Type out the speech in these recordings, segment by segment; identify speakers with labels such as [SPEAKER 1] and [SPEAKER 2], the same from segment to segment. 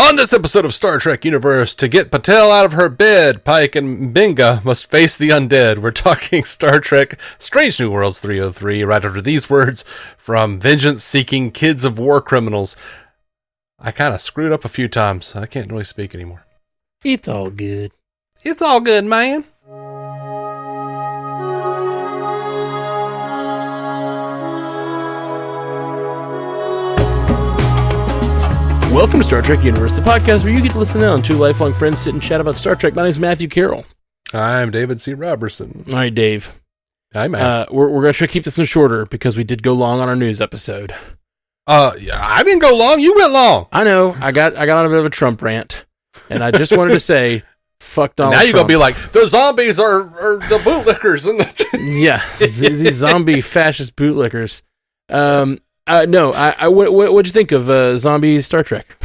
[SPEAKER 1] On this episode of Star Trek Universe, to get Batel out of her bed, Pike and M'Benga must face the undead. We're talking Star Trek Strange New Worlds 303, right after these words from vengeance-seeking kids of war criminals. I kind of screwed up a few times. I can't really speak anymore.
[SPEAKER 2] It's all good.
[SPEAKER 1] It's all good, man.
[SPEAKER 2] Welcome to Star Trek Universe, the podcast where you get to listen in on two lifelong friends sit and chat about Star Trek. My name is Matthew Carroll.
[SPEAKER 1] I'm David C. Robertson.
[SPEAKER 2] All right, Dave.
[SPEAKER 1] Hi, Matt.
[SPEAKER 2] We're going to try to keep this one shorter because we did go long on our news episode.
[SPEAKER 1] Yeah, I didn't go long. You went long.
[SPEAKER 2] I know. I got on a bit of a Trump rant, and I just wanted to say, fuck Donald Trump.
[SPEAKER 1] Now you're going to be like, the zombies are the bootlickers.
[SPEAKER 2] Yeah, these zombie fascist bootlickers. No, what'd you think of zombie Star Trek?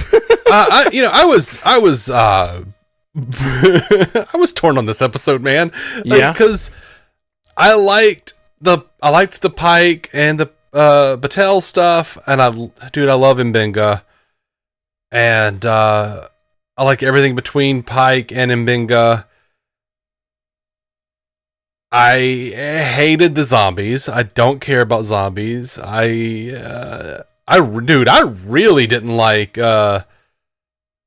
[SPEAKER 1] I was torn on this episode, man.
[SPEAKER 2] Yeah,
[SPEAKER 1] because I liked the Pike and the Batel stuff, and I love M'Benga, and I like everything between Pike and M'Benga. I hated the zombies. I don't care about zombies. I really didn't like the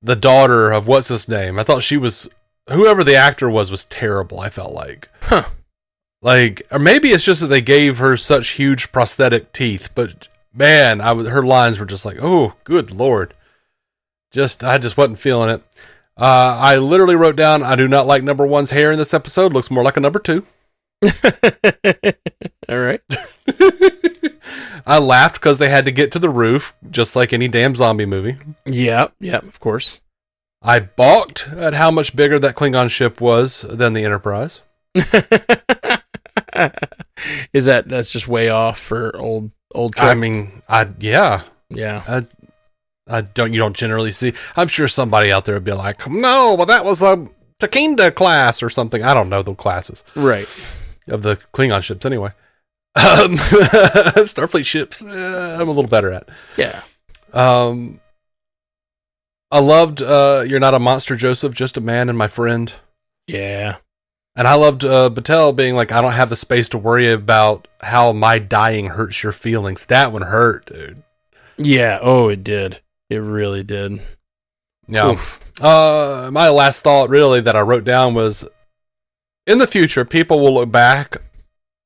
[SPEAKER 1] daughter of what's his name. I thought she was, whoever the actor was terrible. I felt like, or maybe it's just that they gave her such huge prosthetic teeth. But man, her lines were just like, oh, good Lord. I just wasn't feeling it. I literally wrote down, I do not like number one's hair in this episode. Looks more like a number two.
[SPEAKER 2] All right.
[SPEAKER 1] I laughed because they had to get to the roof, just like any damn zombie movie.
[SPEAKER 2] Yeah, of course.
[SPEAKER 1] I balked at how much bigger that Klingon ship was than the Enterprise.
[SPEAKER 2] That's just way off for old Trek?
[SPEAKER 1] I mean, yeah.
[SPEAKER 2] Yeah.
[SPEAKER 1] You don't generally see. I'm sure somebody out there would be like, no, but that was a Takinda class or something. I don't know the classes.
[SPEAKER 2] Right.
[SPEAKER 1] Of the Klingon ships, anyway. Starfleet ships, I'm a little better at.
[SPEAKER 2] Yeah.
[SPEAKER 1] I loved You're Not a Monster, Joseph, Just a Man and My Friend.
[SPEAKER 2] Yeah.
[SPEAKER 1] And I loved Batel being like, I don't have the space to worry about how my dying hurts your feelings. That one hurt, dude.
[SPEAKER 2] Yeah. Oh, it did. It really did.
[SPEAKER 1] Yeah. My last thought, really, that I wrote down was, in the future, people will look back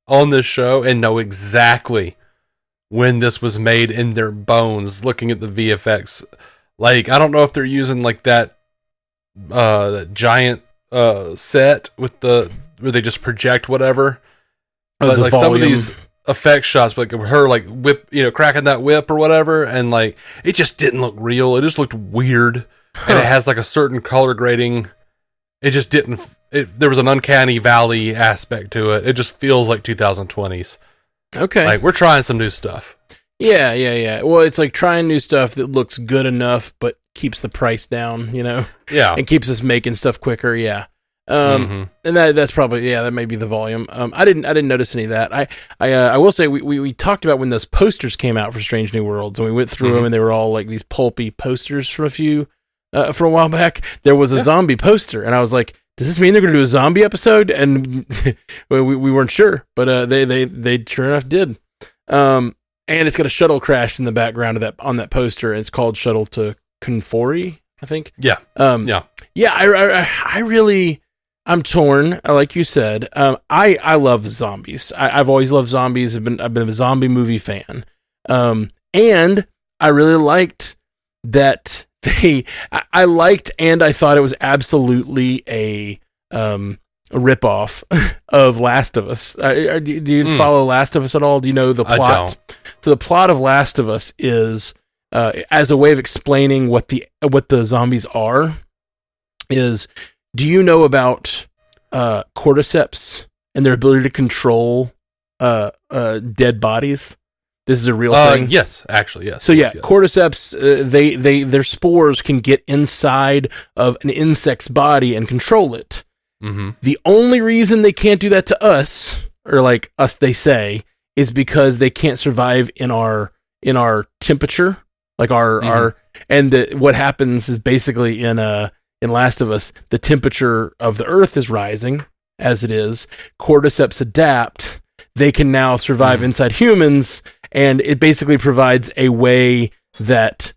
[SPEAKER 1] on this show and know exactly when this was made in their bones, looking at the VFX. Like, I don't know if they're using like that giant set with where they just project whatever. But like some of these effect shots, like her like whip, cracking that whip or whatever, and like it just didn't look real. It just looked weird. And it has like a certain color grading. It just didn't. There was an uncanny valley aspect to it. It just feels like 2020s.
[SPEAKER 2] Okay,
[SPEAKER 1] like we're trying some new stuff.
[SPEAKER 2] Yeah. Well, it's like trying new stuff that looks good enough, but keeps the price down. Yeah, and keeps us making stuff quicker. Yeah. And that's probably that may be the volume. I didn't notice any of that. I will say we talked about when those posters came out for Strange New Worlds, and we went through them, and they were all like these pulpy posters from for a while back. There was a zombie poster, and I was like, does this mean they're going to do a zombie episode? And we weren't sure, but they sure enough did. And it's got a shuttle crash in the background on that poster. And it's called Shuttle to Kenfori, I think.
[SPEAKER 1] Yeah.
[SPEAKER 2] I really, I'm torn. Like you said, I love zombies. I've always loved zombies. I've been a zombie movie fan. And I really liked that. I liked, and I thought it was absolutely a ripoff of Last of Us. Do you follow Last of Us at all? Do you know the plot?
[SPEAKER 1] I don't.
[SPEAKER 2] So the plot of Last of Us is, as a way of explaining what the zombies are, is, do you know about cordyceps and their ability to control dead bodies? This is a real thing.
[SPEAKER 1] Yes, actually, yes.
[SPEAKER 2] So
[SPEAKER 1] yes.
[SPEAKER 2] Cordyceps, their spores can get inside of an insect's body and control it. Mm-hmm. The only reason they can't do that to us, or like us, they say, is because they can't survive in our temperature Like our what happens is basically in Last of Us, the temperature of the Earth is rising as it is. Cordyceps adapt. They can now survive inside humans, and it basically provides a way that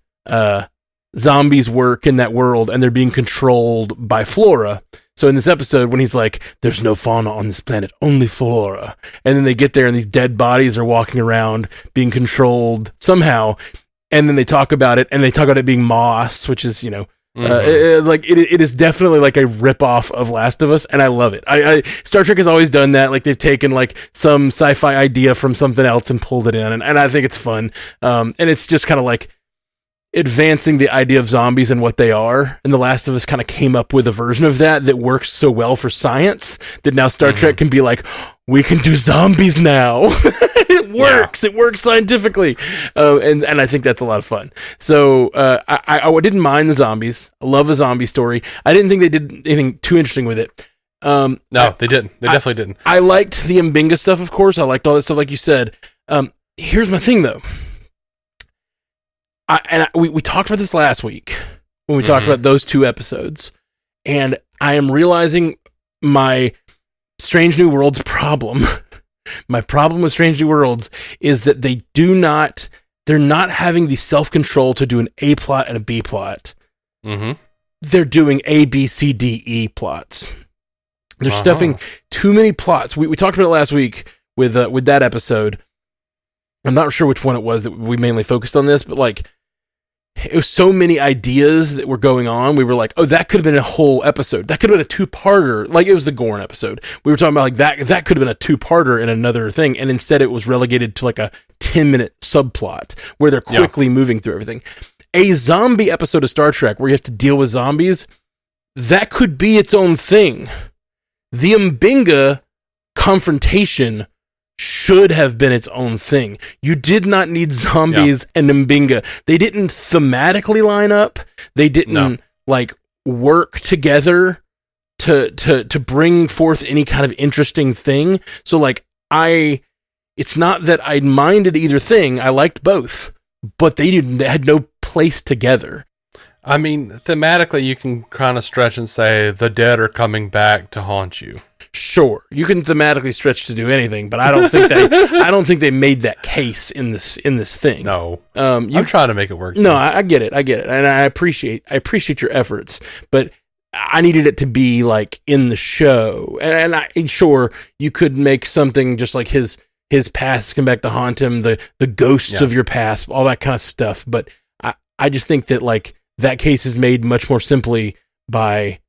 [SPEAKER 2] zombies work in that world, and they're being controlled by flora. So in this episode, when he's like, there's no fauna on this planet, only flora. And then they get there and these dead bodies are walking around being controlled somehow. And then they talk about it, and they talk about it being moss, which is, it is definitely like a ripoff of Last of Us, and I love it. Star Trek has always done that. Like they've taken like some sci-fi idea from something else and pulled it in, and I think it's fun. And it's just kind of like advancing the idea of zombies and what they are, and The Last of Us kind of came up with a version of that works so well for science that now Star Trek can be like, we can do zombies now. It works. Yeah. It works scientifically, and I think that's a lot of fun. So I didn't mind the zombies. I love a zombie story. I didn't think they did anything too interesting with it.
[SPEAKER 1] No, they didn't. They definitely didn't.
[SPEAKER 2] I liked the M'Benga stuff, of course. I liked all that stuff, like you said. Here's my thing, though. We talked about this last week when we talked about those 2 episodes, and I am realizing my Strange New Worlds problem. My problem with Strange New Worlds is that they're not having the self-control to do an A plot and a B plot. They're doing A, B, C, D, E plots. They're stuffing too many plots. We talked about it last week with that episode. I'm not sure which one it was that we mainly focused on this, but like, it was so many ideas that were going on. We were like, oh, that could have been a whole episode. That could have been a 2-parter. Like, it was the Gorn episode. We were talking about like that could have been a 2-parter in another thing. And instead it was relegated to like a 10-minute subplot where they're quickly moving through everything. A zombie episode of Star Trek where you have to deal with zombies, that could be its own thing. The M'Benga confrontation should have been its own thing. You did not need zombies and M'Benga. They didn't thematically line up. They didn't like work together to bring forth any kind of interesting thing. So like it's not that I minded either thing. I liked both, but they had no place together.
[SPEAKER 1] I mean, thematically, you can kind of stretch and say the dead are coming back to haunt you.
[SPEAKER 2] Sure, you can thematically stretch to do anything, but I don't think they made that case in this thing.
[SPEAKER 1] No, I'm trying to make it work.
[SPEAKER 2] No, I get it, and I appreciate your efforts, but I needed it to be like in the show, and sure you could make something just like his past come back to haunt him, the ghosts of your past, all that kind of stuff. But I just think that like that case is made much more simply by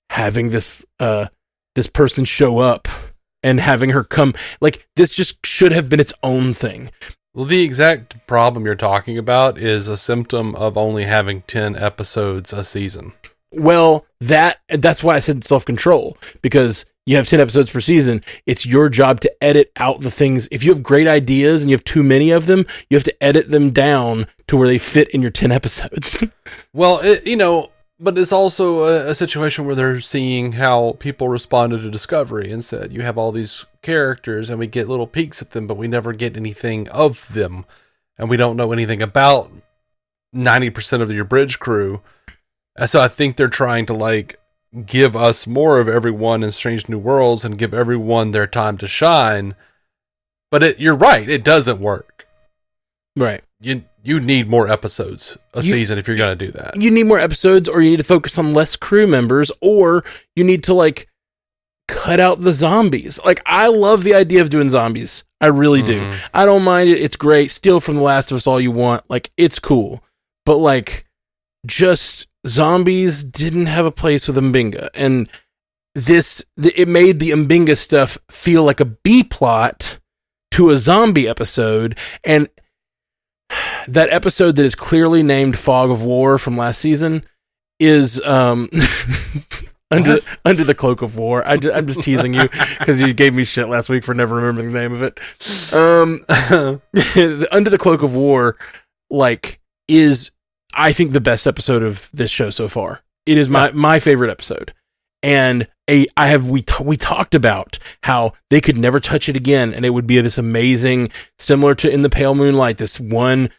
[SPEAKER 2] having this person show up and having her come. Like, this just should have been its own thing.
[SPEAKER 1] Well, the exact problem you're talking about is a symptom of only having 10 episodes a season.
[SPEAKER 2] Well, that's why I said self-control, because you have 10 episodes per season. It's your job to edit out the things. If you have great ideas and you have too many of them, you have to edit them down to where they fit in your 10 episodes.
[SPEAKER 1] Well, but it's also a situation where they're seeing how people responded to Discovery and said, you have all these characters and we get little peeks at them, but we never get anything of them. And we don't know anything about 90% of your bridge crew. So I think they're trying to like give us more of everyone in Strange New Worlds and give everyone their time to shine. But you're right, it doesn't work.
[SPEAKER 2] Right.
[SPEAKER 1] You need more episodes a season if you're going to do that.
[SPEAKER 2] You need more episodes, or you need to focus on less crew members, or you need to like cut out the zombies. Like, I love the idea of doing zombies. I really do. I don't mind it. It's great. Steal from The Last of Us all you want. Like, it's cool. But like, just zombies didn't have a place with M'Benga. And it made the M'Benga stuff feel like a B plot to a zombie episode. And that episode that is clearly named Fog of War from last season is under the Cloak of War. I'm just teasing you because you gave me shit last week for never remembering the name of it. Under the Cloak of War, like, is I think the best episode of this show so far. It is my favorite episode, and we talked about how they could never touch it again, and it would be this amazing, similar to In the Pale Moonlight, this one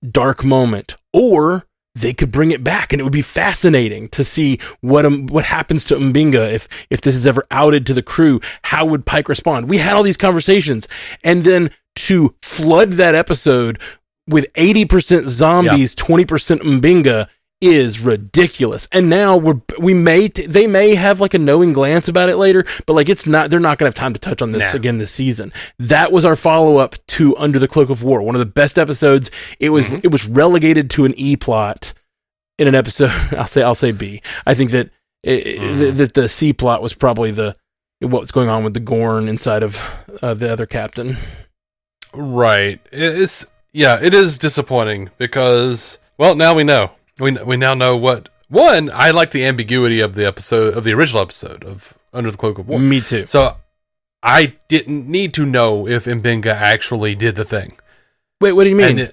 [SPEAKER 2] dark moment, or they could bring it back, and it would be fascinating to see what happens to M'Benga if this is ever outed to the crew. How would Pike respond? We had all these conversations, and then to flood that episode with 80% zombies, 20% M'Benga is ridiculous. And now they may have like a knowing glance about it later, but like they're not gonna have time to touch on this again this season. That was our follow-up to Under the Cloak of War, one of the best episodes. It was relegated to an E plot in an episode. I'll say B. I think that that the C plot was probably what's going on with the Gorn inside of the other captain.
[SPEAKER 1] Right. It is disappointing because, well, now we know. We now know what. One, I like the ambiguity of the original episode of Under the Cloak of War.
[SPEAKER 2] Me too.
[SPEAKER 1] So I didn't need to know if M'Benga actually did the thing.
[SPEAKER 2] Wait, what do you mean?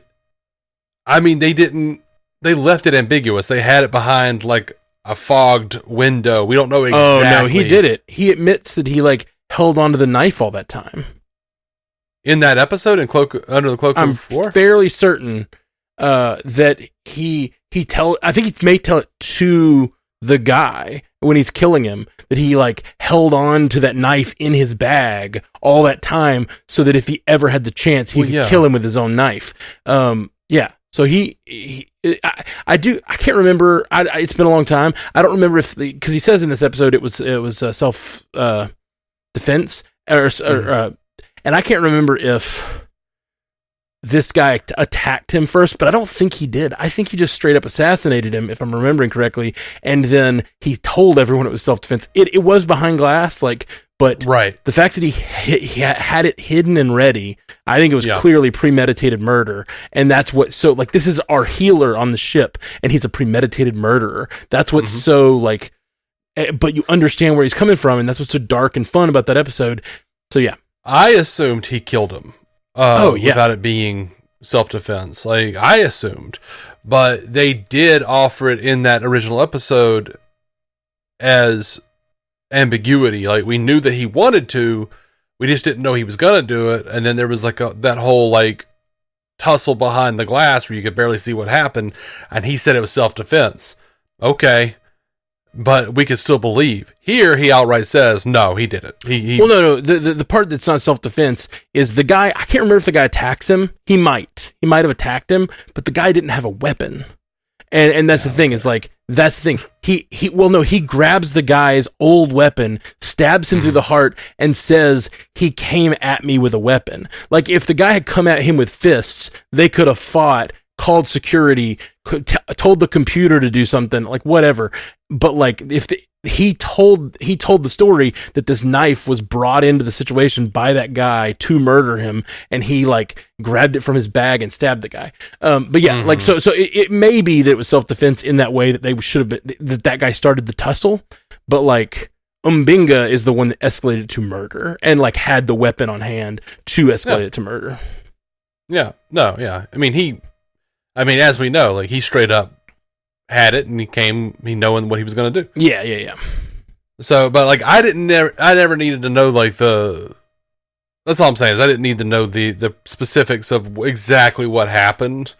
[SPEAKER 1] They didn't. They left it ambiguous. They had it behind like a fogged window. We don't know exactly.
[SPEAKER 2] Oh no, he did it. He admits that he like held onto the knife all that time.
[SPEAKER 1] In that episode, Under the Cloak of War,
[SPEAKER 2] I'm fairly certain that I think he may tell it to the guy when he's killing him, that he like held on to that knife in his bag all that time so that if he ever had the chance, he could kill him with his own knife. So I can't remember. It's been a long time. I don't remember because he says in this episode it was self defense and I can't remember if this guy attacked him first, but I don't think he did. I think he just straight up assassinated him, if I'm remembering correctly. And then he told everyone it was self-defense. It was behind glass, but the fact that he had it hidden and ready, I think it was clearly premeditated murder. And that's this is our healer on the ship, and he's a premeditated murderer. That's what's but you understand where he's coming from, and that's what's so dark and fun about that episode. So yeah.
[SPEAKER 1] I assumed he killed him. Without it being self-defense. Like, I assumed. But they did offer it in that original episode as ambiguity. Like, we knew that he wanted to, we just didn't know he was gonna do it. And then there was like that whole like tussle behind the glass where you could barely see what happened, and he said it was self-defense. Okay. But we could still believe. Here, he outright says, no, he did it.
[SPEAKER 2] Well, no. The part that's not self-defense is the guy. I can't remember if the guy attacks him. He might have attacked him, but the guy didn't have a weapon. And that's the thing. Is like, that's the thing. He grabs the guy's old weapon, stabs him through the heart, and says, he came at me with a weapon. Like, if the guy had come at him with fists, they could have fought, called security, told the computer to do something, like whatever. But like, if he told the story that this knife was brought into the situation by that guy to murder him, and he like grabbed it from his bag and stabbed the guy. But yeah, like so it may be that it was self-defense in that way, that they should have been, that guy started the tussle, but like M'Benga is the one that escalated to murder and like had the weapon on hand to escalate it to murder.
[SPEAKER 1] Yeah. No. Yeah. I mean, as we know, like, he straight up had it, and he knowing what he was going to do.
[SPEAKER 2] Yeah.
[SPEAKER 1] So, but like, I never needed to know like that's all I'm saying, is I didn't need to know the specifics of exactly what happened.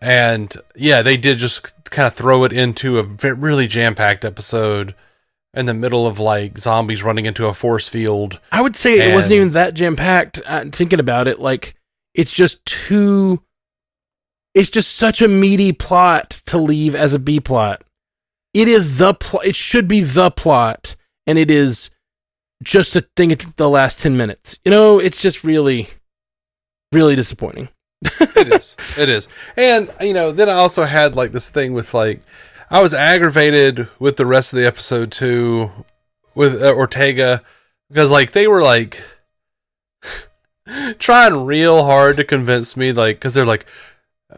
[SPEAKER 1] And yeah, they did just kind of throw it into a really jam-packed episode in the middle of like zombies running into a force field.
[SPEAKER 2] I would say it wasn't even that jam-packed. Thinking about it, like, it's just such a meaty plot to leave as a B plot. It is the plot. It should be the plot, and it is just a thing at the last 10 minutes. You know, it's just really, really disappointing.
[SPEAKER 1] It is. And, you know, then I also had like this thing with like, I was aggravated with the rest of the episode too, with Ortega, because like they were like trying real hard to convince me, like, because they're like,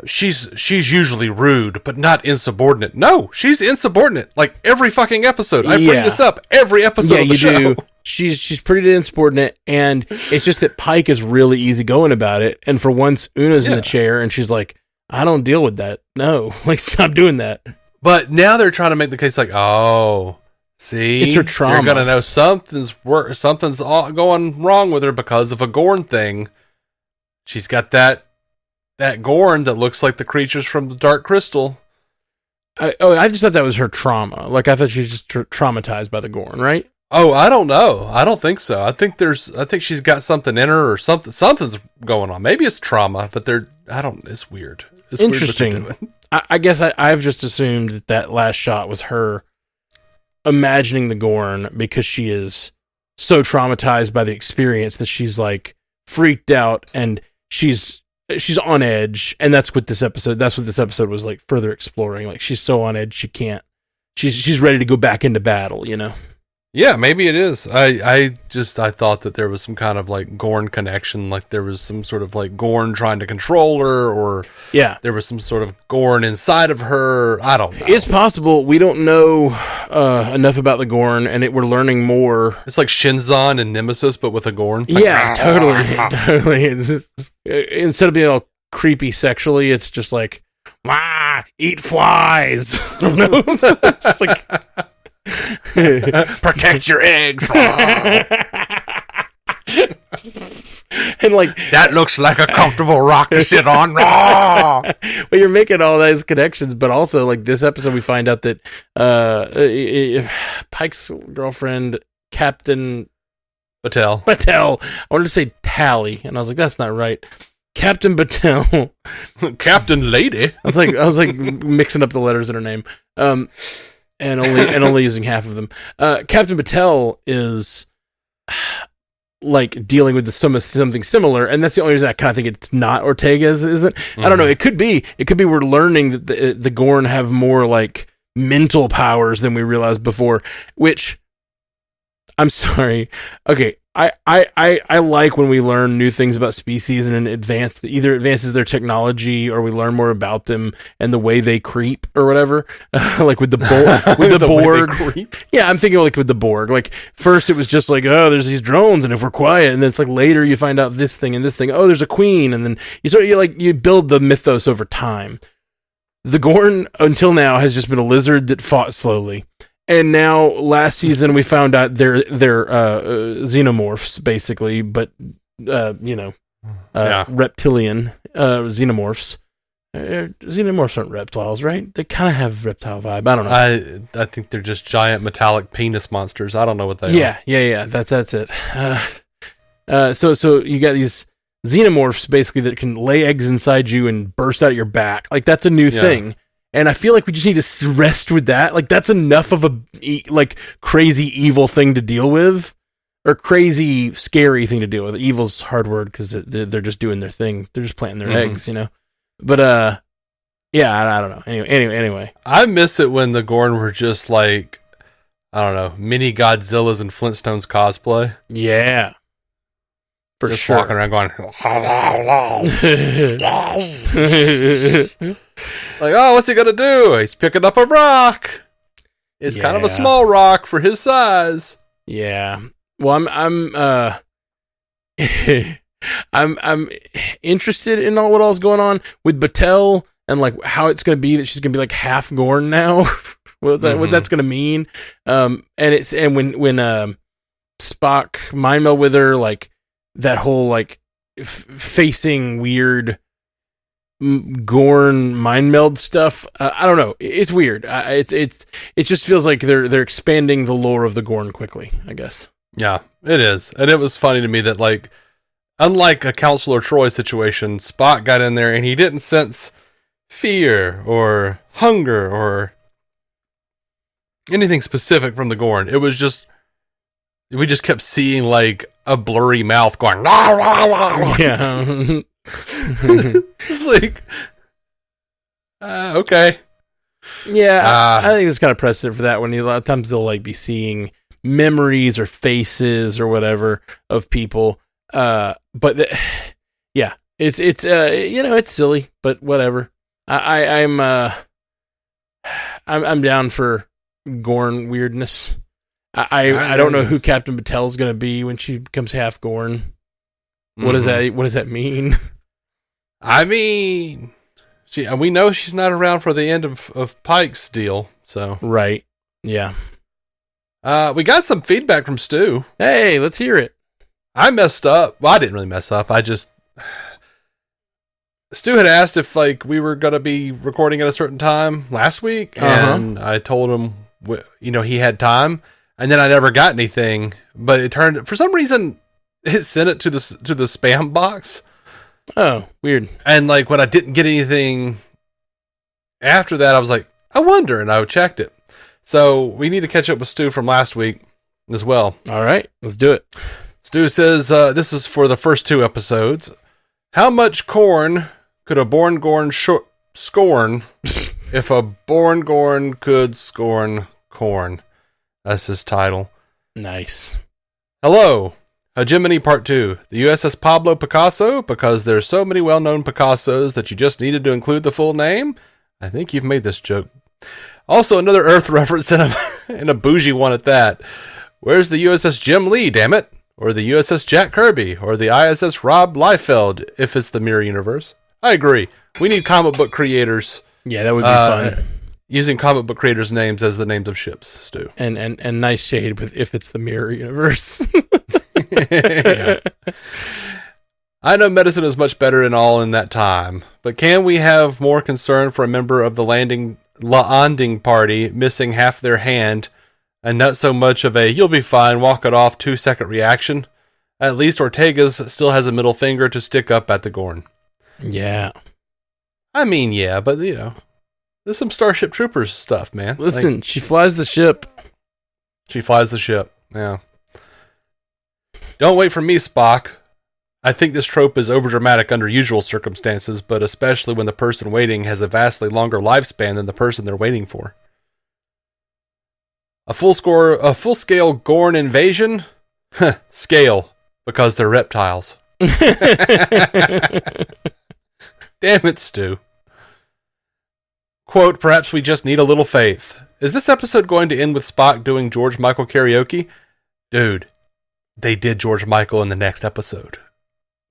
[SPEAKER 1] she's usually rude, but not insubordinate. No, she's insubordinate. Like every fucking episode. I bring this up every episode of the show. Do.
[SPEAKER 2] She's pretty insubordinate, and it's just that Pike is really easygoing about it. And for once, Una's in the chair, and she's like, I don't deal with that. No, like, stop doing that.
[SPEAKER 1] But now they're trying to make the case like, oh, see,
[SPEAKER 2] it's her trauma.
[SPEAKER 1] You're gonna know something's going wrong with her because of a Gorn thing. She's got that that Gorn that looks like the creatures from the Dark Crystal.
[SPEAKER 2] I just thought that was her trauma. Like, I thought she was just traumatized by the Gorn, right?
[SPEAKER 1] Oh, I don't know. I don't think so. I think she's got something in her or something's going on. Maybe it's trauma, but it's weird. It's
[SPEAKER 2] interesting.
[SPEAKER 1] Weird
[SPEAKER 2] I guess I've just assumed that last shot was her imagining the Gorn because she is so traumatized by the experience that she's like freaked out and she's on edge, and that's what this episode was like, further exploring. Like, she's so on edge she's ready to go back into battle, you know.
[SPEAKER 1] Yeah, maybe it is. I thought that there was some kind of like Gorn connection, like there was some sort of like Gorn trying to control her, or there was some sort of Gorn inside of her. I don't know.
[SPEAKER 2] It's possible. We don't know enough about the Gorn, and we're learning more.
[SPEAKER 1] It's like Shinzon and Nemesis, but with a Gorn.
[SPEAKER 2] Like, yeah, totally. Instead of being all creepy sexually, it's just like, eat flies. I don't know. It's just like.
[SPEAKER 1] Protect your eggs.
[SPEAKER 2] And like,
[SPEAKER 1] that looks like a comfortable rock to sit on.
[SPEAKER 2] Well, you're making all those connections, but also like this episode we find out that Pike's girlfriend, Captain
[SPEAKER 1] Batel.
[SPEAKER 2] I wanted to say Tally, and I was like, that's not right. Captain Batel.
[SPEAKER 1] Captain Lady.
[SPEAKER 2] I was like mixing up the letters in her name. And only using half of them. Captain Batel is like dealing with something similar, and that's the only reason I kind of think it's not Ortega's, isn't? I don't know. It could be. We're learning that the Gorn have more like mental powers than we realized before. Which, I'm sorry. Okay, I like when we learn new things about species and either advances their technology or we learn more about them and the way they creep or whatever. Like with the Borg. Yeah, I'm thinking like with the Borg. Like first it was just like, oh, there's these drones, and if we're quiet, and then it's like later you find out this thing and this thing. Oh, there's a queen, and then you build the mythos over time. The Gorn until now has just been a lizard that fought slowly. And now, last season, we found out they're xenomorphs, basically, but, reptilian xenomorphs. Xenomorphs aren't reptiles, right? They kind of have reptile vibe. I don't know.
[SPEAKER 1] I think they're just giant metallic penis monsters. I don't know what they are.
[SPEAKER 2] Yeah. That's it. So you got these xenomorphs, basically, that can lay eggs inside you and burst out of your back. Like, that's a new thing. And I feel like we just need to rest with that. Like, that's enough of a crazy evil thing to deal with, or crazy scary thing to deal with. Evil's a hard word because they're just doing their thing. They're just planting their eggs, you know. But I don't know. Anyway,
[SPEAKER 1] I miss it when the Gorn were just like, I don't know, mini Godzillas and Flintstones cosplay.
[SPEAKER 2] Yeah. For
[SPEAKER 1] just
[SPEAKER 2] sure.
[SPEAKER 1] Walking around going, like, oh, what's he gonna do? He's picking up a rock. It's kind of a small rock for his size.
[SPEAKER 2] Yeah. Well, I'm interested in what all's going on with Batel and like how it's gonna be that she's gonna be like half Gorn now. what that's gonna mean. And when Spock mind meld with her, like that whole like facing weird Gorn mind meld stuff. I don't know. It's weird. It just feels like they're expanding the lore of the Gorn quickly, I guess.
[SPEAKER 1] Yeah, it is. And it was funny to me that like, unlike a Counselor Troy situation, Spock got in there and he didn't sense fear or hunger or anything specific from the Gorn. It was just, we just kept seeing like a blurry mouth going,
[SPEAKER 2] yeah.
[SPEAKER 1] It's like, okay.
[SPEAKER 2] Yeah, I think it's kind of precedent for that when a lot of times they'll like be seeing memories or faces or whatever of people. But it's it's silly, but whatever. I'm down for Gorn weirdness. I don't know who Captain Batel is going to be when she becomes half Gorn. What does that mean?
[SPEAKER 1] I mean, we know she's not around for the end of Pike's deal, so.
[SPEAKER 2] Right. Yeah.
[SPEAKER 1] We got some feedback from Stu.
[SPEAKER 2] Hey, let's hear it.
[SPEAKER 1] I messed up. Well, I didn't really mess up. Stu had asked if like we were going to be recording at a certain time last week, and I told him, he had time, and then I never got anything. But it turned, for some reason, it sent it to the spam box.
[SPEAKER 2] Oh, weird.
[SPEAKER 1] And like when I didn't get anything after that, I was like, I wonder, and I checked it. So we need to catch up with Stu from last week as well.
[SPEAKER 2] All right, let's do it.
[SPEAKER 1] Stu says, this is for the first 2 episodes. How much corn could a born Gorn scorn if a born Gorn could scorn corn? That's his title.
[SPEAKER 2] Nice.
[SPEAKER 1] Hello. Hegemony Part 2. The USS Pablo Picasso, because there's so many well-known Picassos that you just needed to include the full name? I think you've made this joke. Also, another Earth reference and a bougie one at that. Where's the USS Jim Lee, damn it? Or the USS Jack Kirby? Or the ISS Rob Liefeld, if it's the Mirror Universe? I agree. We need comic book creators.
[SPEAKER 2] Yeah, that would be fun.
[SPEAKER 1] Using comic book creators' names as the names of ships, Stu.
[SPEAKER 2] And nice shade with if it's the Mirror Universe.
[SPEAKER 1] Yeah. I know medicine is much better in that time, but can we have more concern for a member of the landing party missing half their hand and not so much of a you'll be fine, walk it off 2-second reaction? At least Ortega's still has a middle finger to stick up at the Gorn.
[SPEAKER 2] Yeah.
[SPEAKER 1] I mean, yeah, but there's some Starship Troopers stuff, man.
[SPEAKER 2] Listen, she flies the ship.
[SPEAKER 1] She flies the ship, yeah. Don't wait for me, Spock. I think this trope is overdramatic under usual circumstances, but especially when the person waiting has a vastly longer lifespan than the person they're waiting for. A full-scale Gorn invasion? Scale, because they're reptiles. Damn it, Stu. Quote, perhaps we just need a little faith. Is this episode going to end with Spock doing George Michael karaoke? Dude, they did George Michael in the next episode.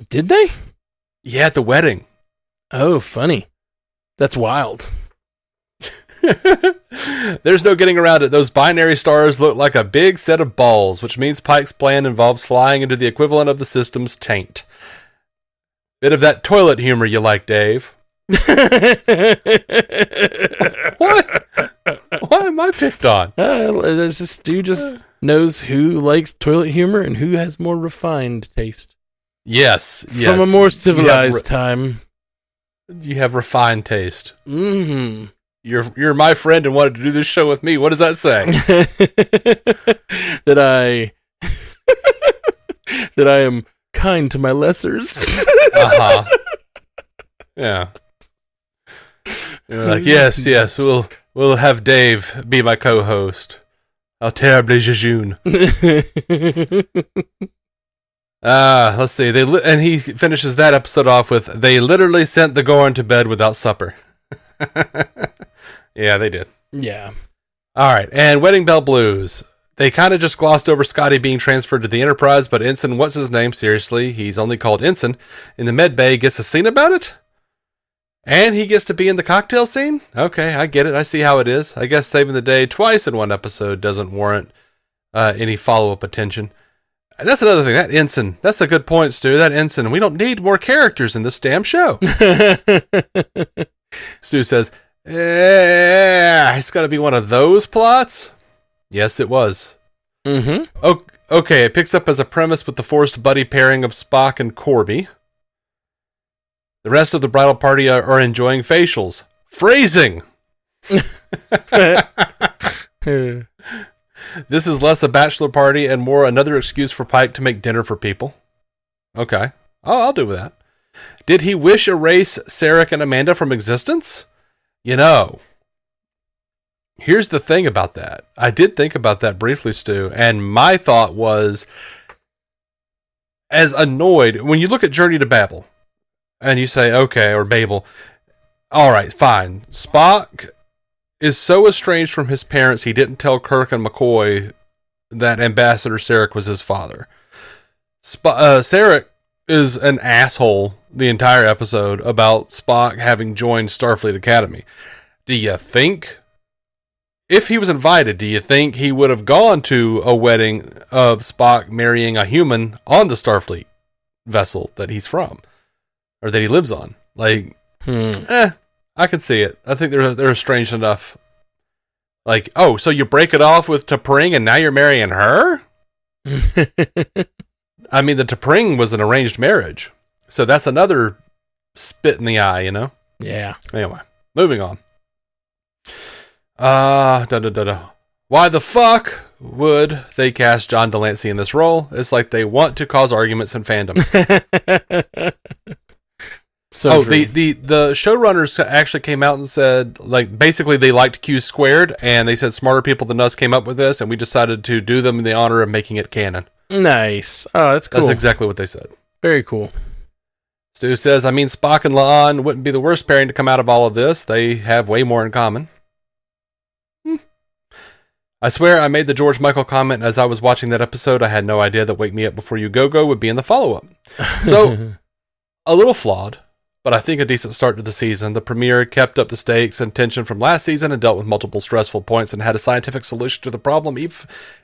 [SPEAKER 2] Did they?
[SPEAKER 1] Yeah, at the wedding.
[SPEAKER 2] Oh, funny. That's wild.
[SPEAKER 1] There's no getting around it. Those binary stars look like a big set of balls, which means Pike's plan involves flying into the equivalent of the system's taint. Bit of that toilet humor you like, Dave. What? What am I picked on?
[SPEAKER 2] Stu just knows who likes toilet humor and who has more refined taste.
[SPEAKER 1] Yes.
[SPEAKER 2] From a more civilized time.
[SPEAKER 1] You have refined taste.
[SPEAKER 2] Mm-hmm.
[SPEAKER 1] You're my friend and wanted to do this show with me. What does that say?
[SPEAKER 2] that I am kind to my lessers.
[SPEAKER 1] Uh-huh. Yeah. You're like, yes, we'll have Dave be my co-host. How terribly jejune. Let's see. And he finishes that episode off with, they literally sent the Gorn to bed without supper. Yeah, they did.
[SPEAKER 2] Yeah.
[SPEAKER 1] All right, and Wedding Bell Blues. They kind of just glossed over Scotty being transferred to the Enterprise, but Ensign, what's his name? Seriously, he's only called Ensign. In the med bay, gets a scene about it? And he gets to be in the cocktail scene? Okay, I get it. I see how it is. I guess saving the day twice in one episode doesn't warrant any follow-up attention. And that's another thing. That Ensign, that's a good point, Stu. That Ensign, we don't need more characters in this damn show. Stu says, it's got to be one of those plots? Yes, it was.
[SPEAKER 2] Mm-hmm.
[SPEAKER 1] Okay, it picks up as a premise with the forced buddy pairing of Spock and Corby. The rest of the bridal party are enjoying facials. Phrasing! This is less a bachelor party and more another excuse for Pike to make dinner for people. Okay, I'll do with that. Did he wish erase Sarek and Amanda from existence? You know, here's the thing about that. I did think about that briefly, Stu, and my thought was, as annoyed, when you look at Journey to Babel, and you say, okay, or Babel, all right, fine. Spock is so estranged from his parents, he didn't tell Kirk and McCoy that Ambassador Sarek was his father. Sarek is an asshole the entire episode about Spock having joined Starfleet Academy. Do you think, if he was invited, do you think he would have gone to a wedding of Spock marrying a human on the Starfleet vessel that he's from, or that he lives on? Like, I can see it. I think they're strange enough. Like, oh, so you break it off with T'Pring and now you're marrying her? I mean, the T'Pring was an arranged marriage. So that's another spit in the eye, you know?
[SPEAKER 2] Yeah.
[SPEAKER 1] Anyway, moving on. Why the fuck would they cast John Delancey in this role? It's like they want to cause arguments in fandom.
[SPEAKER 2] So
[SPEAKER 1] the showrunners actually came out and said, like, basically they liked Q Squared, and they said smarter people than us came up with this, and we decided to do them in the honor of making it canon.
[SPEAKER 2] Nice. Oh, that's cool.
[SPEAKER 1] That's exactly what they said.
[SPEAKER 2] Very cool.
[SPEAKER 1] Stu says, I mean, Spock and La'an wouldn't be the worst pairing to come out of all of this. They have way more in common. I swear I made the George Michael comment as I was watching that episode. I had no idea that Wake Me Up Before You Go would be in the follow-up. So, a little flawed, but I think a decent start to the season. The premiere kept up the stakes and tension from last season and dealt with multiple stressful points and had a scientific solution to the problem,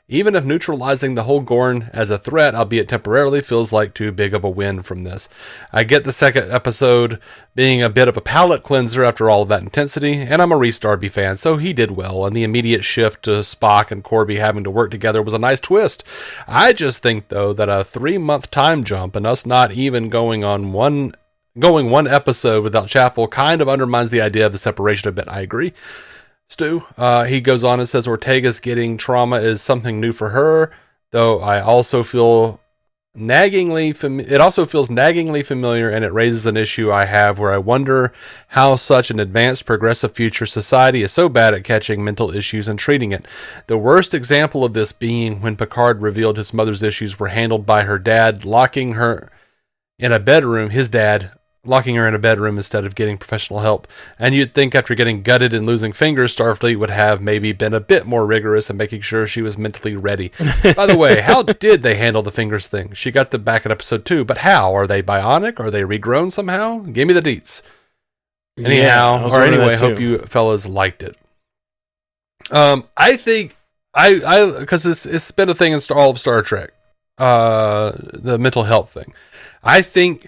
[SPEAKER 1] even if neutralizing the whole Gorn as a threat, albeit temporarily, feels like too big of a win from this. I get the second episode being a bit of a palate cleanser after all of that intensity, and I'm a Rhys Darby fan, so he did well, and the immediate shift to Spock and Corby having to work together was a nice twist. I just think, though, that a 3-month time jump and us not even going one episode without Chapel kind of undermines the idea of the separation a bit. I agree. Stu, he goes on and says Ortega's getting trauma is something new for her, though I also feel it also feels naggingly familiar, and it raises an issue I have where I wonder how such an advanced progressive future society is so bad at catching mental issues and treating it. The worst example of this being when Picard revealed his mother's issues were handled by her dad locking her in a bedroom instead of getting professional help. And you'd think after getting gutted and losing fingers, Starfleet would have maybe been a bit more rigorous in making sure she was mentally ready. By the way, how did they handle the fingers thing? She got them back in episode 2, but how? Are they bionic? Are they regrown somehow? Give me the deets. Anyhow, hope you fellas liked it. I think because it's been a thing in all of Star Trek, the mental health thing. I think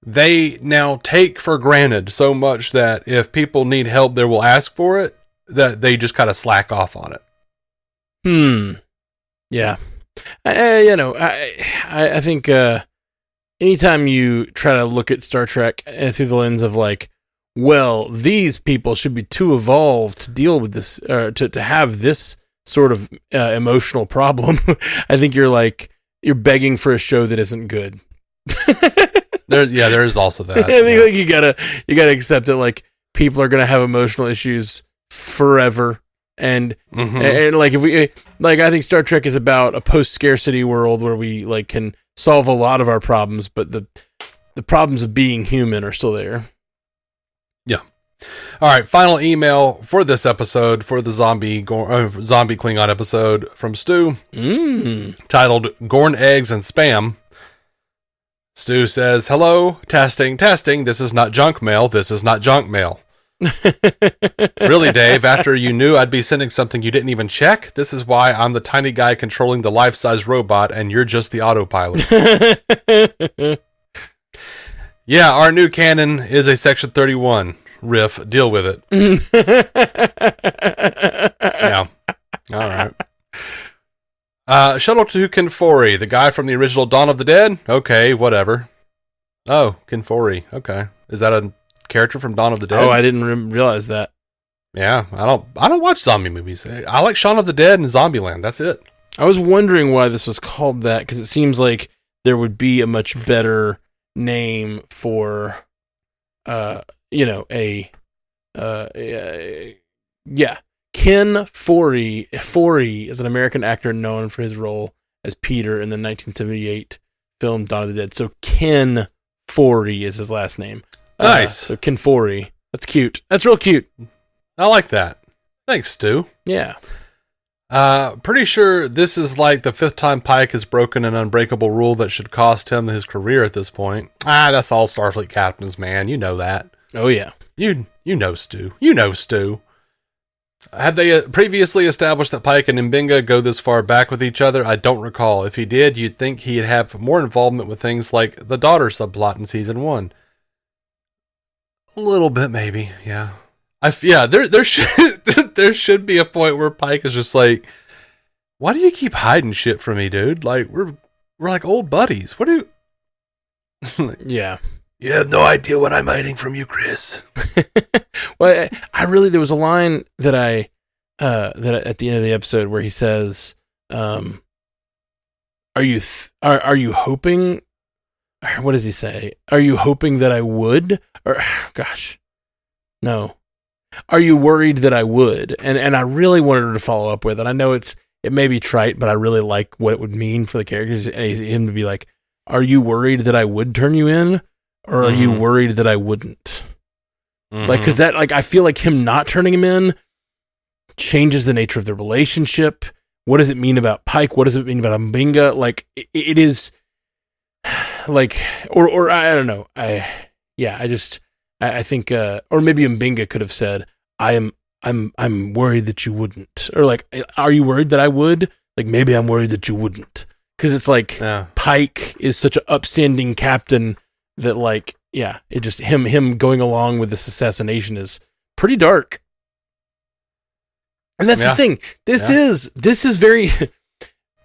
[SPEAKER 1] they now take for granted so much that if people need help, they will ask for it, that they just kind of slack off on it.
[SPEAKER 2] Yeah. I think anytime you try to look at Star Trek through the lens of like, well, these people should be too evolved to deal with this, to have this sort of emotional problem, I think you're begging for a show that isn't good.
[SPEAKER 1] There is also that.
[SPEAKER 2] I think like you gotta accept that like people are gonna have emotional issues forever, and like if we like, I think Star Trek is about a post-scarcity world where we like can solve a lot of our problems, but the problems of being human are still there. Yeah.
[SPEAKER 1] All right, final email for this episode, for the zombie Klingon episode from Stu, titled "Gorn Eggs and Spam." Stu says, hello, testing, this is not junk mail, Really, Dave, after you knew I'd be sending something you didn't even check? This is why I'm the tiny guy controlling the life-size robot, and you're just the autopilot. Yeah, our new canon is a Section 31 riff. Deal with it. Yeah. All right. Shuttle to Kenfori, the guy from the original Dawn of the Dead? Okay, whatever. Oh, Kenfori. Okay. Is that a character from Dawn of the Dead?
[SPEAKER 2] Oh, I didn't realize that.
[SPEAKER 1] Yeah, I don't watch zombie movies. I like Shaun of the Dead and Zombieland. That's it.
[SPEAKER 2] I was wondering why this was called that, because it seems like there would be a much better name for, Kenfori. Fori is an American actor known for his role as Peter in the 1978 film Dawn of the Dead. So Kenfori is his last name.
[SPEAKER 1] Nice.
[SPEAKER 2] So Kenfori. That's cute. That's real cute.
[SPEAKER 1] I like that. Thanks, Stu.
[SPEAKER 2] Yeah.
[SPEAKER 1] Pretty sure this is like the 5th time Pike has broken an unbreakable rule that should cost him his career at this point. That's all Starfleet captains, man. You know that.
[SPEAKER 2] Oh, yeah.
[SPEAKER 1] You know Stu. You know Stu. Had they previously established that Pike and M'Benga go this far back with each other? I don't recall. If he did, you'd think he'd have more involvement with things like the daughter subplot in season 1. A little bit, maybe. Yeah. There should there should be a point where Pike is just like, why do you keep hiding shit from me, dude? Like we're like old buddies. What do you?
[SPEAKER 2] Yeah.
[SPEAKER 1] You have no idea what I'm hiding from you, Chris.
[SPEAKER 2] Well, there was a line that that at the end of the episode where he says, "Are you hoping?" What does he say? Are you hoping that I would? Or gosh, no. Are you worried that I would? And I really wanted her to follow up with it. I know it may be trite, but I really like what it would mean for the characters and him to be like, "Are you worried that I would turn you in, or are you worried that I wouldn't?" Like, because that, like, I feel like him not turning him in changes the nature of the relationship. What does it mean about Pike? What does it mean about M'Benga? Like, it is like, or I don't know. I think, or maybe M'Benga could have said, I'm worried that you wouldn't, or like, are you worried that I would? Like, maybe I'm worried that you wouldn't, because it's like Pike is such an upstanding captain that, like, yeah, it just him going along with this assassination is pretty dark. And that's the thing. This is very,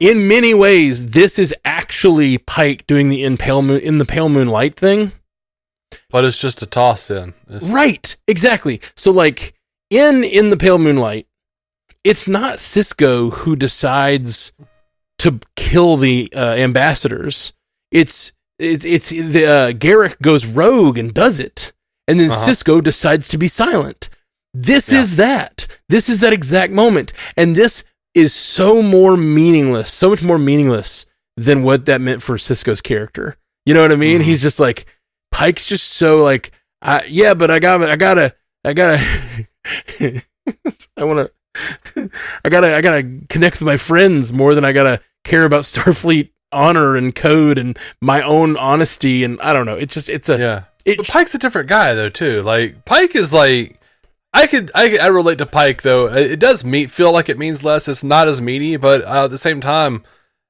[SPEAKER 2] in many ways, this is actually Pike doing the in the pale moonlight thing.
[SPEAKER 1] But it's just a toss in.
[SPEAKER 2] Right. Exactly. So, like, in the pale moonlight, it's not Sisko who decides to kill the ambassadors. It's Garrick goes rogue and does it, and then Sisko decides to be silent. This is that. This is that exact moment, and this is so much more meaningless than what that meant for Sisko's character. You know what I mean? He's just like, Pike's just so like, but I gotta connect with my friends more than I gotta care about Starfleet honor and code and my own honesty, and I don't know. But
[SPEAKER 1] Pike's a different guy though too. Like Pike is like, I relate to Pike though. It does feel like it means less. It's not as meaty, but at the same time,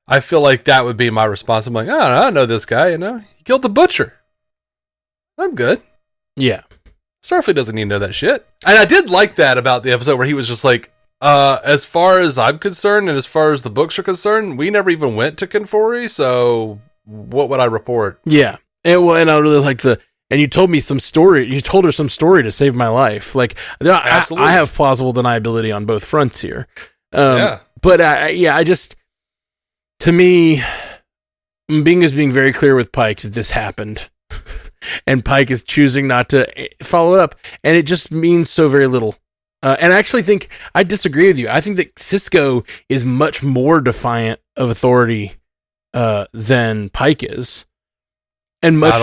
[SPEAKER 1] I feel like that would be my response. I'm like, I know this guy. You know, he killed the butcher. I'm good.
[SPEAKER 2] Yeah.
[SPEAKER 1] Starfleet doesn't need to know that shit. And I did like that about the episode where he was just like, as far as I'm concerned and as far as the books are concerned, we never even went to Kenfori, so what would I report?
[SPEAKER 2] Yeah. And I really like and you told me some story. You told her some story to save my life. Like, I have plausible deniability on both fronts here. But I just, to me, M'Benga is being very clear with Pike that this happened. And Pike is choosing not to follow it up. And it just means so very little. And I actually think, I disagree with you. I think that Sisko is much more defiant of authority than Pike is. And much.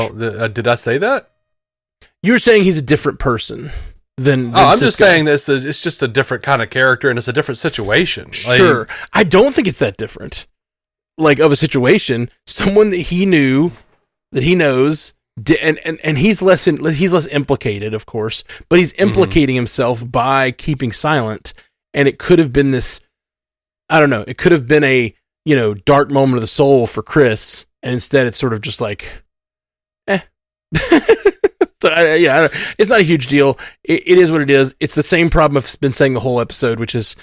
[SPEAKER 1] Did I say that?
[SPEAKER 2] You were saying he's a different person than
[SPEAKER 1] I'm
[SPEAKER 2] Sisko.
[SPEAKER 1] just saying it's just a different kind of character and it's a different situation.
[SPEAKER 2] Sure. I don't think it's that different. Like, of a situation, someone that he knew, that he knows, and he's less implicated, of course, but he's implicating himself by keeping silent. And it could have been this, I don't know, it could have been a, dark moment of the soul for Chris, and instead it's sort of just like, So it's not a huge deal. It is what it is. It's the same problem I've been saying the whole episode, which is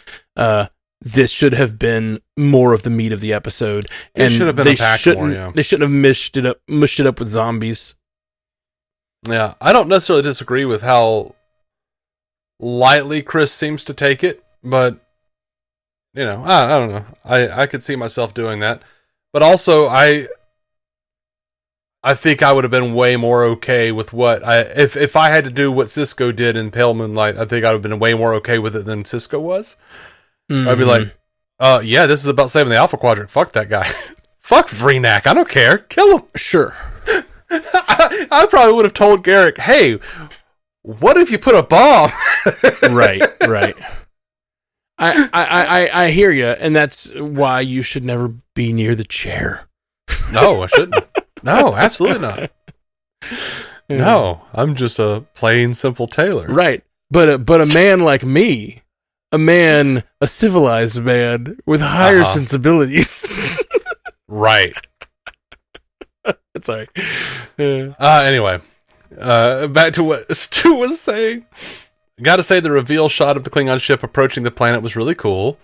[SPEAKER 2] this should have been more of the meat of the episode.
[SPEAKER 1] It should have been unpacked more. Yeah.
[SPEAKER 2] They shouldn't have mushed it up with zombies.
[SPEAKER 1] Yeah, I don't necessarily disagree with how lightly Chris seems to take it, but I don't know. I could see myself doing that, but also I think I would have been way more okay with if I had to do what Sisko did in Pale Moonlight. I think I would have been way more okay with it than Sisko was. I'd be like, this is about saving the Alpha Quadrant. Fuck that guy. Fuck Vreenak. I don't care. Kill him.
[SPEAKER 2] Sure.
[SPEAKER 1] I probably would have told Garrick, hey, what if you put a bomb?
[SPEAKER 2] Right. I hear you, and that's why you should never be near the chair.
[SPEAKER 1] No, I shouldn't. No, absolutely not. No, I'm just a plain, simple tailor.
[SPEAKER 2] Right. But a man like me, a civilized man with higher sensibilities.
[SPEAKER 1] Right.
[SPEAKER 2] Sorry.
[SPEAKER 1] Anyway, Back to what Stu was saying. Gotta say, the reveal shot of the Klingon ship approaching the planet was really cool.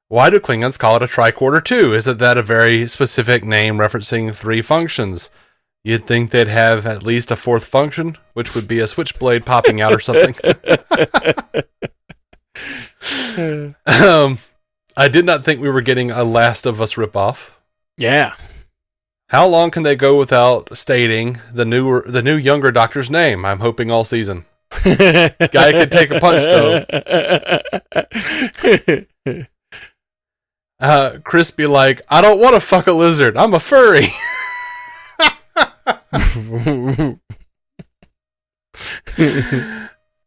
[SPEAKER 1] Why do Klingons call it a tricorder too? Isn't that a very specific name referencing 3 functions? You'd think they'd have at least a 4th function, which would be a switchblade popping out or something. I did not think we were getting a Last of Us ripoff.
[SPEAKER 2] Yeah.
[SPEAKER 1] How long can they go without stating the new younger Doctor's name? I'm hoping all season. Guy could take a punch though. Chris be like, I don't want to fuck a lizard. I'm a furry.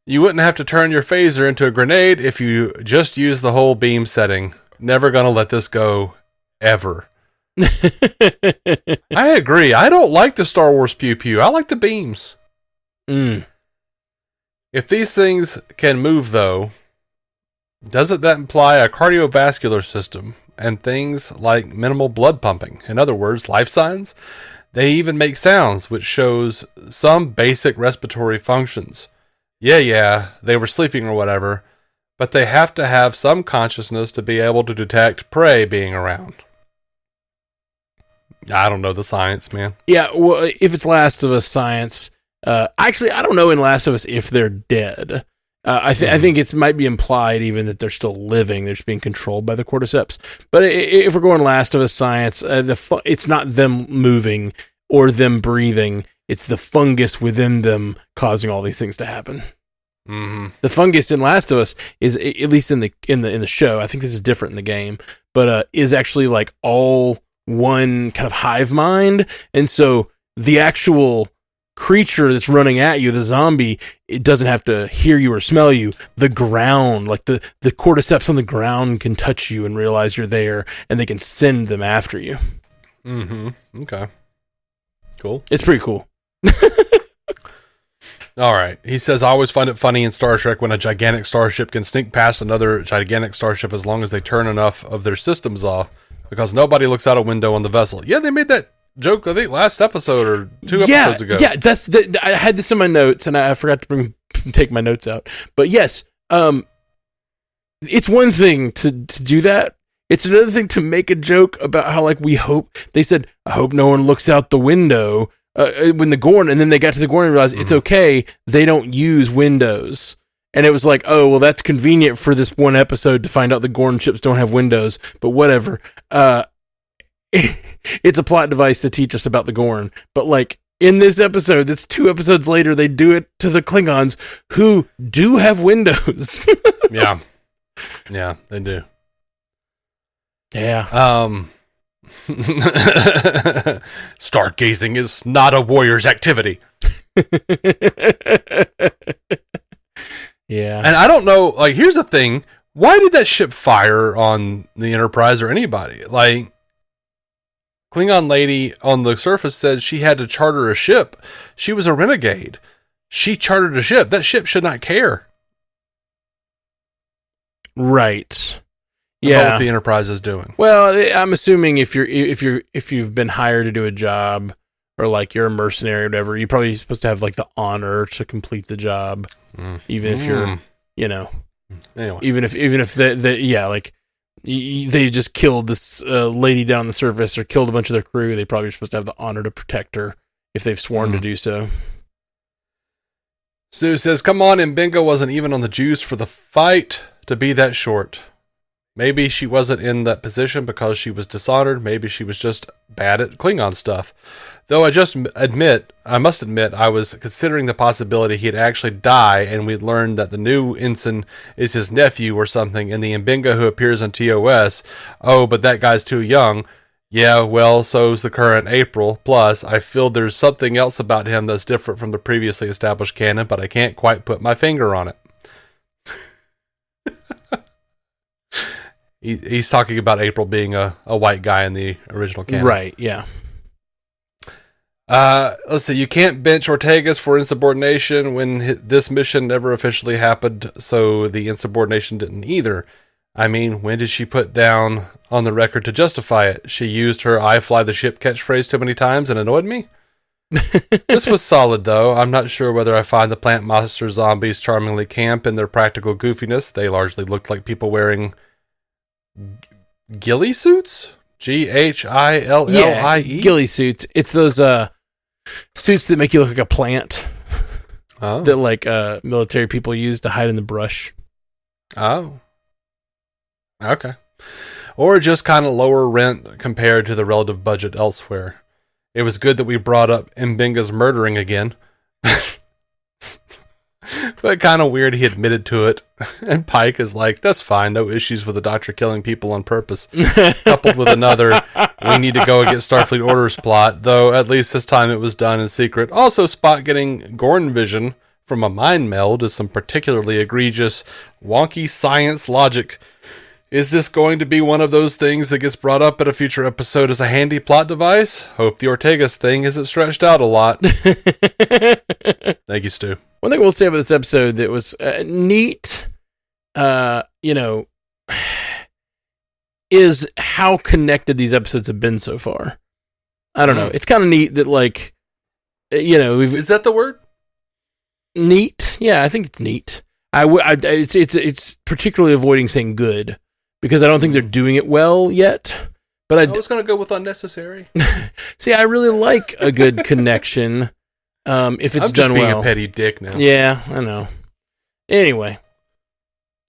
[SPEAKER 1] You wouldn't have to turn your phaser into a grenade if you just use the whole beam setting. Never gonna let this go, ever. I agree. I don't like the Star Wars pew pew. I like the beams. If these things can move, though, doesn't that imply a cardiovascular system and things like minimal blood pumping? In other words, life signs? They even make sounds, which shows some basic respiratory functions. Yeah, they were sleeping or whatever, but they have to have some consciousness to be able to detect prey being around. I don't know the science, man.
[SPEAKER 2] Yeah, well, if it's Last of Us science, actually, I don't know in Last of Us if they're dead. I think it might be implied even that they're still living. They're just being controlled by the cordyceps. But if we're going Last of Us science, it's not them moving or them breathing. It's the fungus within them causing all these things to happen.
[SPEAKER 1] Mm-hmm.
[SPEAKER 2] The fungus in Last of Us is, at least in the show, I think this is different in the game, but is actually like all one kind of hive mind, and so the actual creature that's running at you, the zombie, it doesn't have to hear you or smell you. The ground, like the cordyceps on the ground, can touch you and realize you're there, and they can send them after you.
[SPEAKER 1] Mm-hmm. Okay. Cool.
[SPEAKER 2] It's pretty cool.
[SPEAKER 1] All right. He says, I always find it funny in Star Trek when a gigantic starship can sneak past another gigantic starship as long as they turn enough of their systems off, because nobody looks out a window on the vessel. Yeah, they made that joke, I think, last episode or 2 episodes ago.
[SPEAKER 2] Yeah, I had this in my notes, and I forgot to take my notes out. But yes, it's one thing to do that. It's another thing to make a joke about how, like, we hope... They said, I hope no one looks out the window when the Gorn... And then they got to the Gorn and realized, it's okay, they don't use windows. And it was like, oh, well, that's convenient for this one episode to find out the Gorn ships don't have windows. But whatever. It's a plot device to teach us about the Gorn. But, like, in this episode, that's 2 episodes later, they do it to the Klingons, who do have windows.
[SPEAKER 1] Yeah. Yeah, they do.
[SPEAKER 2] Yeah.
[SPEAKER 1] Stargazing is not a warrior's activity.
[SPEAKER 2] Yeah.
[SPEAKER 1] And I don't know, like, here's the thing. Why did that ship fire on the Enterprise or anybody? Like, Klingon lady on the surface says she had to charter a ship. She was a renegade. She chartered a ship. That ship should not care.
[SPEAKER 2] Right.
[SPEAKER 1] About what the Enterprise is doing.
[SPEAKER 2] Well, I'm assuming if you've been hired to do a job, or like you're a mercenary or whatever, you're probably supposed to have like the honor to complete the job, even if you're,
[SPEAKER 1] anyway.
[SPEAKER 2] even if they just killed this lady down on the surface or killed a bunch of their crew, they probably are supposed to have the honor to protect her if they've sworn to do so.
[SPEAKER 1] Stu says, "Come on, M'Benga wasn't even on the juice for the fight to be that short. Maybe she wasn't in that position because she was dishonored. Maybe she was just bad at Klingon stuff. Though I must admit, I was considering the possibility he'd actually die and we'd learned that the new ensign is his nephew or something, and the M'Benga who appears on TOS, oh, but that guy's too young. Yeah, well, so's the current April. Plus, I feel there's something else about him that's different from the previously established canon, but I can't quite put my finger on it." He's talking about April being a white guy in the original canon.
[SPEAKER 2] Right, yeah.
[SPEAKER 1] Let's see. You can't bench Ortegas for insubordination when this mission never officially happened, so the insubordination didn't either. I mean, when did she put down on the record to justify it? She used her "I fly the ship" catchphrase too many times and annoyed me? This was solid, though. I'm not sure whether I find the plant monster zombies charmingly camp in their practical goofiness. They largely looked like people wearing ghillie suits? Ghillie?
[SPEAKER 2] Yeah, ghillie suits. It's those suits that make you look like a plant that like military people use to hide in the brush.
[SPEAKER 1] Oh. Okay. Or just kind of lower rent compared to the relative budget elsewhere. It was good that we brought up M'Benga's murdering again. But kind of weird he admitted to it. And Pike is like, that's fine, no issues with the doctor killing people on purpose. Coupled with another, we need to go and get Starfleet orders plot, though at least this time it was done in secret. Also, Spock getting Gorn vision from a mind meld is some particularly egregious, wonky science logic. Is this going to be one of those things that gets brought up at a future episode as a handy plot device? Hope the Ortegas thing isn't stretched out a lot. Thank you, Stu.
[SPEAKER 2] One thing we'll say about this episode that was neat, is how connected these episodes have been so far. I don't know. It's kind of neat that, like,
[SPEAKER 1] is that the word?
[SPEAKER 2] Neat? Yeah, I think it's neat. It's particularly avoiding saying good because I don't think they're doing it well yet. But
[SPEAKER 1] I was going to go with unnecessary.
[SPEAKER 2] See, I really like a good connection. If it's done well.
[SPEAKER 1] I'm just being a petty dick now.
[SPEAKER 2] Yeah, I know. Anyway,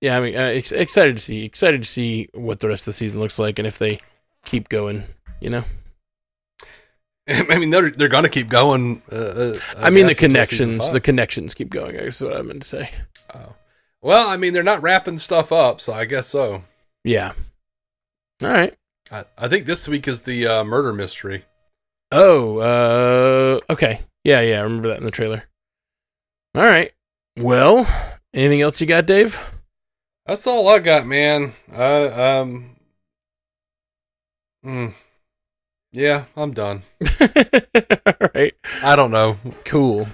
[SPEAKER 2] yeah, I mean, excited to see what the rest of the season looks like, and if they keep going, I
[SPEAKER 1] mean, they're going to keep going.
[SPEAKER 2] I mean, the connections keep going. I guess is what I meant to say.
[SPEAKER 1] Oh, well, I mean, they're not wrapping stuff up, so I guess so.
[SPEAKER 2] Yeah. All right.
[SPEAKER 1] I think this week is the murder mystery.
[SPEAKER 2] Oh, okay. Yeah, I remember that in the trailer. All right. Well, anything else you got, Dave?
[SPEAKER 1] That's all I got, man. Yeah, I'm done.
[SPEAKER 2] All right.
[SPEAKER 1] I don't know.
[SPEAKER 2] Cool.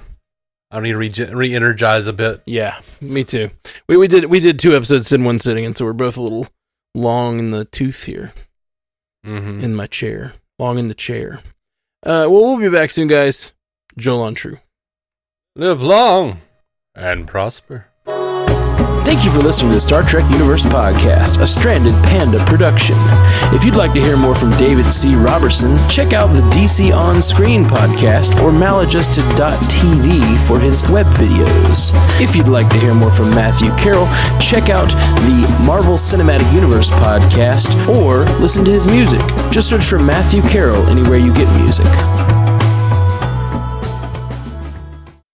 [SPEAKER 1] I need to re-energize a bit.
[SPEAKER 2] Yeah, me too. We did 2 episodes in one sitting, and so we're both a little long in the tooth here.
[SPEAKER 1] Mm-hmm.
[SPEAKER 2] In my chair. Long in the chair. Well, we'll be back soon, guys. Joel on True.
[SPEAKER 1] Live long and prosper.
[SPEAKER 2] Thank you for listening to the Star Trek Universe Podcast, a Stranded Panda production. If you'd like to hear more from David C. Robertson, check out the DC On Screen podcast or maladjusted.tv for his web videos. If you'd like to hear more from Matthew Carroll, check out the Marvel Cinematic Universe podcast or listen to his music. Just search for Matthew Carroll anywhere you get music.